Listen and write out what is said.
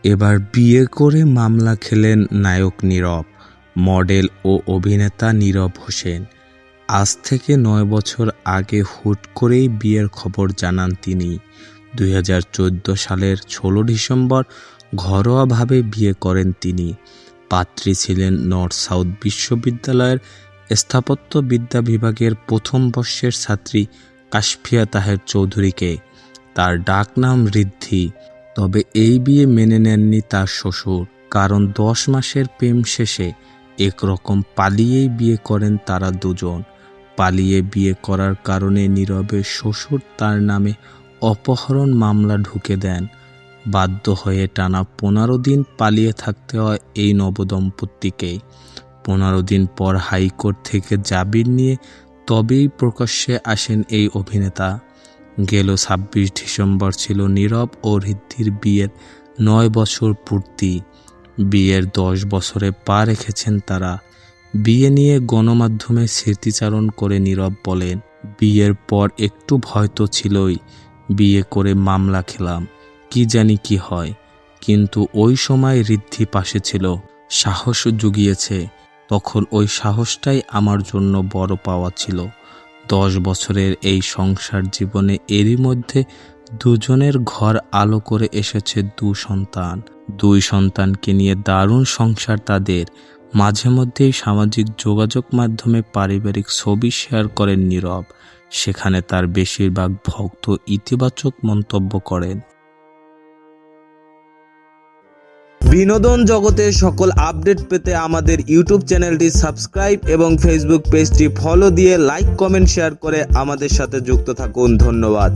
এবার বিয়ে করে মামলা খেলেন নায়ক নীরব। মডেল ও অভিনেতা নীরব হোসেন আজ থেকে ৯ বছর আগে হুট করেই বিয়ের খবর জানান তিনি। ২০১৪ সালের ১৬ ডিসেম্বর ঘরোয়াভাবে বিয়ে করেন তিনি। পাত্রী ছিলেন নর্থ সাউথ বিশ্ববিদ্যালয়ের স্থাপত্যবিদ্যা বিভাগের প্রথম বর্ষের ছাত্রী কাশফিয়া তাহের চৌধুরীকে। তার ডাকনাম ঋদ্ধি। তবে এই বিয়ে মেনে নেননি তার শ্বশুর, কারণ ১০ মাসের প্রেম শেষে একরকম পালিয়েই বিয়ে করেন তারা দুজন। পালিয়ে বিয়ে করার কারণে নীরবের শ্বশুর তার নামে অপহরণ মামলা ঢুকে দেন। বাধ্য হয়ে টানা ১৫ দিন পালিয়ে থাকতে হয় এই নবদম্পতিকে। ১৫ দিন পর হাইকোর্ট থেকে জামিন নিয়ে তবেই প্রকাশ্যে আসেন এই অভিনেতা। গেল ২৬ ডিসেম্বর ছিল নীরব ও ঋদ্ধির বিয়ের ৯ বছর পূর্তি। বিয়ের ১০ বছরে পা রেখেছেন তারা। বিয়ে নিয়ে গণমাধ্যমে স্মৃতিচারণ করে নীরব বলেন, বিয়ের পর একটু ভয় তো ছিলই। বিয়ে করে মামলা খেলাম, কি জানি কি হয়। কিন্তু ওই সময় ঋদ্ধি পাশে ছিল, সাহস জুগিয়েছে। তখন ওই সাহসটাই আমার জন্য বড় পাওয়া ছিল। ১০ বছরের এই সংসার জীবনে এরই মধ্যে দুজনের ঘর আলো করে এসেছে দুই সন্তানকে নিয়ে দারুণ সংসার তাদের। মাঝে মধ্যেই সামাজিক যোগাযোগ মাধ্যমে পারিবারিক ছবি শেয়ার করেন নীরব। সেখানে তার বেশিরভাগ ভক্ত ইতিবাচক মন্তব্য করেন। বিনোদন জগতের সকল আপডেট পেতে আমাদের ইউটিউব চ্যানেলটি সাবস্ক্রাইব এবং ফেসবুক পেজটি ফলো দিয়ে লাইক, কমেন্ট, শেয়ার করে আমাদের সাথে যুক্ত থাকুন। ধন্যবাদ।